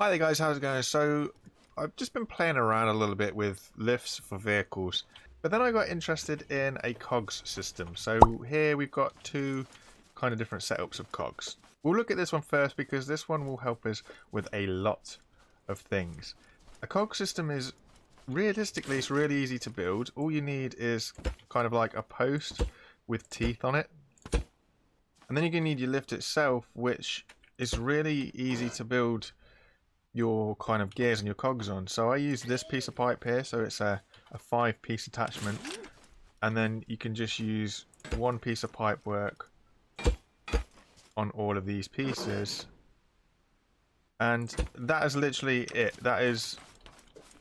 Hi there guys, how's it going? So I've just been playing around a little bit with lifts for vehicles, but then I got interested in a cogs system. So here we've got two kind of different setups of cogs. We'll look at this one first because this one will help us with a lot of things. A cog system is realistically it's really easy to build. All you need is kind of like a post with teeth on it, and then you're going to need your lift itself, which is really easy to build your kind of gears and your cogs on. So I use this piece of pipe here, so it's a 5-piece attachment, and then you can just use one piece of pipe work on all of these pieces, and that is literally it. That is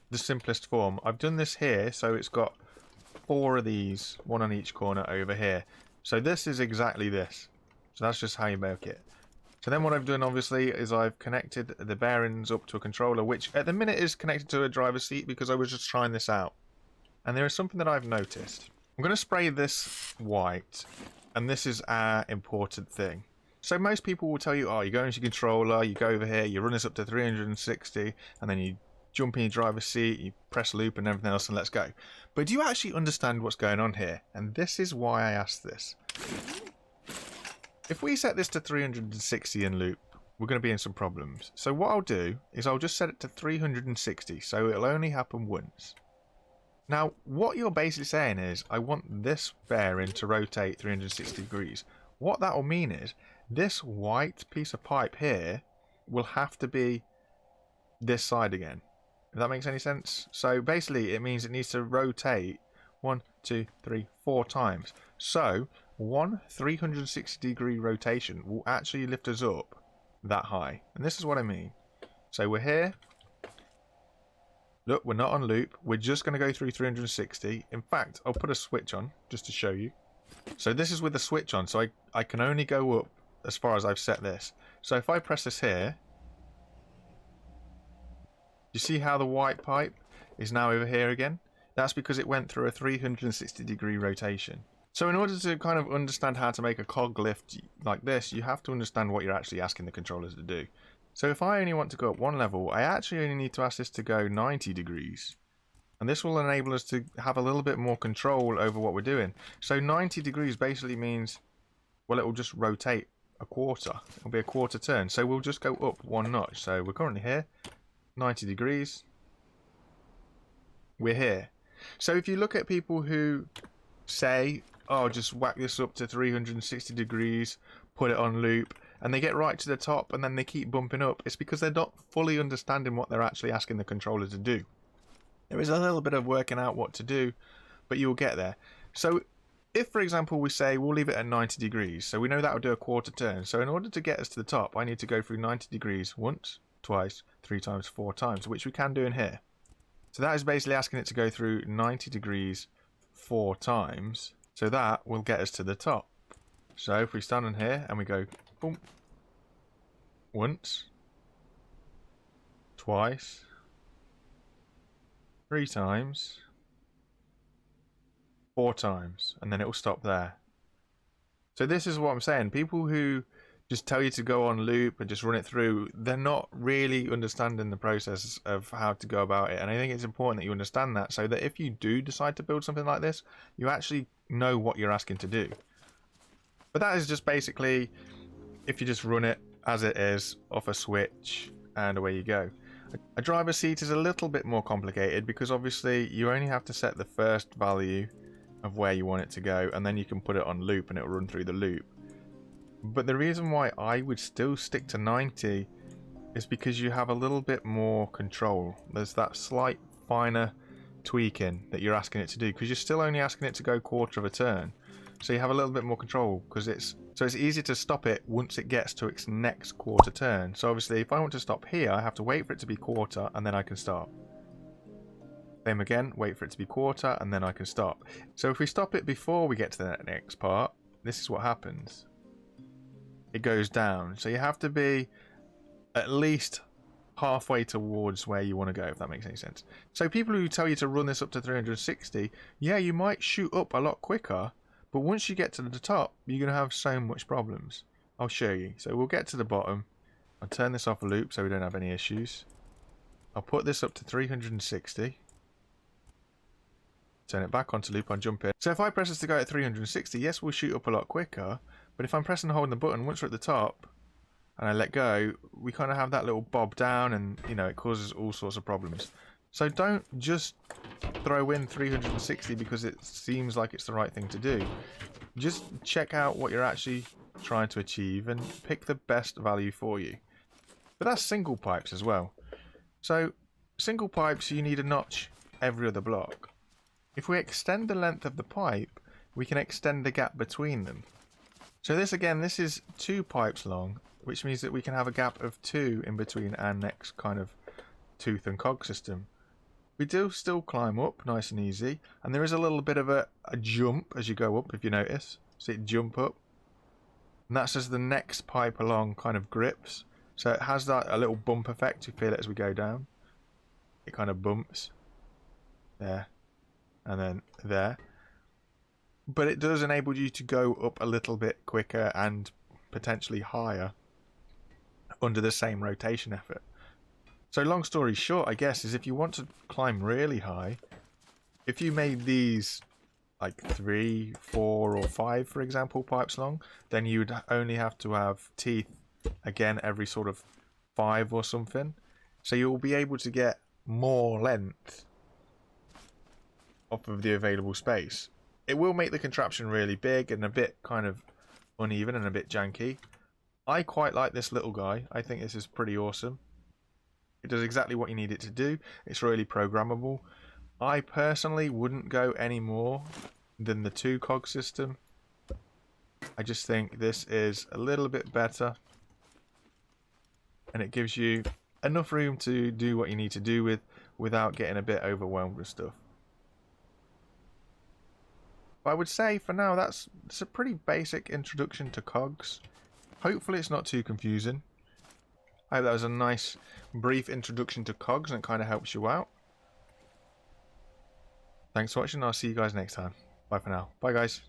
the simplest form. I've done this here, so it's got 4 of these, one on each corner over here. So this is exactly this. So that's just how you make it. So then what I've done obviously is I've connected the bearings up to a controller, which at the minute is connected to a driver's seat because I was just trying this out. And there is something that I've noticed. I'm going to spray this white, and this is our important thing. So most people will tell you, oh, you go into your controller, you go over here, you run this up to 360, and then you jump in your driver's seat, you press loop and everything else, and let's go. But do you actually understand what's going on here? And this is why I asked this. If we set this to 360 in loop, we're going to be in some problems. So what I'll do is I'll just set it to 360, so it'll only happen once. Now, what you're basically saying is, I want this bearing to rotate 360 degrees. What that will mean is, this white piece of pipe here will have to be this side again. If that makes any sense? So basically, it means it needs to rotate 1, 2, 3, 4 times. So one 360 degree rotation will actually lift us up that high. And this is what I mean. So we're here. Look, we're not on loop. We're just going to go through 360. In fact, I'll put a switch on just to show you. So this is with the switch on. So I can only go up as far as I've set this. So if I press this here, you see how the white pipe is now over here again? That's because it went through a 360 degree rotation. So in order to kind of understand how to make a cog lift like this, you have to understand what you're actually asking the controllers to do. So if I only want to go up one level, I actually only need to ask this to go 90 degrees. And this will enable us to have a little bit more control over what we're doing. So 90 degrees basically means, well, it will just rotate a quarter. It'll be a quarter turn. So we'll just go up one notch. So we're currently here, 90 degrees. We're here. So if you look at people who say, oh, just whack this up to 360 degrees, put it on loop, and they get right to the top and then they keep bumping up, it's because they're not fully understanding what they're actually asking the controller to do. There is a little bit of working out what to do, but you'll get there. So if, for example, we say we'll leave it at 90 degrees, so we know that will do a quarter turn. So in order to get us to the top, I need to go through 90 degrees once, twice, 3 times, 4 times, which we can do in here. So that is basically asking it to go through 90 degrees 4 times. So that will get us to the top. So if we stand on here and we go boom, once, twice, 3 times, 4 times, and then it will stop there. So this is what I'm saying. People who just tell you to go on loop and just run it through, they're not really understanding the process of how to go about it. And I think it's important that you understand that, so that if you do decide to build something like this, you actually know what you're asking to do. But that is just basically, if you just run it as it is, off a switch, and away you go. A driver's seat is a little bit more complicated because obviously you only have to set the first value of where you want it to go, and then you can put it on loop and it will run through the loop. But the reason why I would still stick to 90 is because you have a little bit more control. There's that slight finer tweaking that you're asking it to do, because you're still only asking it to go quarter of a turn. So you have a little bit more control, because it's easier to stop it once it gets to its next quarter turn. So obviously if I want to stop here, I have to wait for it to be quarter and then I can stop. Same again, wait for it to be quarter and then I can stop. So if we stop it before we get to the next part, this is what happens. It goes down. So you have to be at least halfway towards where you want to go, if that makes any sense. So people who tell you to run this up to 360, yeah, you might shoot up a lot quicker, but once you get to the top, you're going to have so much problems. I'll show you. So we'll get to the bottom. I'll turn this off loop so we don't have any issues. I'll put this up to 360. Turn it back onto loop on jump in. So if I press this to go at 360, yes, we'll shoot up a lot quicker. But if I'm pressing and holding the button, once we're at the top and I let go, we kind of have that little bob down and, you know, it causes all sorts of problems. So don't just throw in 360 because it seems like it's the right thing to do. Just check out what you're actually trying to achieve and pick the best value for you. But that's single pipes as well. So single pipes, you need a notch every other block. If we extend the length of the pipe, we can extend the gap between them. So this is 2 pipes long, which means that we can have a gap of 2 in between our next kind of tooth and cog system. We do still climb up nice and easy, and there is a little bit of a jump as you go up, if you notice. See it jump up. And that's as the next pipe along kind of grips. So it has that a little bump effect. You feel it as we go down. It kind of bumps. There. And then there. But it does enable you to go up a little bit quicker and potentially higher under the same rotation effort. So long story short, I guess, is if you want to climb really high, if you made these like 3, 4 or 5, for example, pipes long, then you would only have to have teeth again every sort of 5 or something. So you'll be able to get more length off of the available space. It will make the contraption really big and a bit kind of uneven and a bit janky. I quite like this little guy. I think this is pretty awesome. It does exactly what you need it to do. It's really programmable. I personally wouldn't go any more than the 2 cog system. I just think this is a little bit better. And it gives you enough room to do what you need to do with without getting a bit overwhelmed with stuff. But I would say for now it's a pretty basic introduction to cogs. Hopefully it's not too confusing. I hope that was a nice brief introduction to cogs and it kind of helps you out. Thanks for watching. I'll see you guys next time. Bye for now. Bye guys.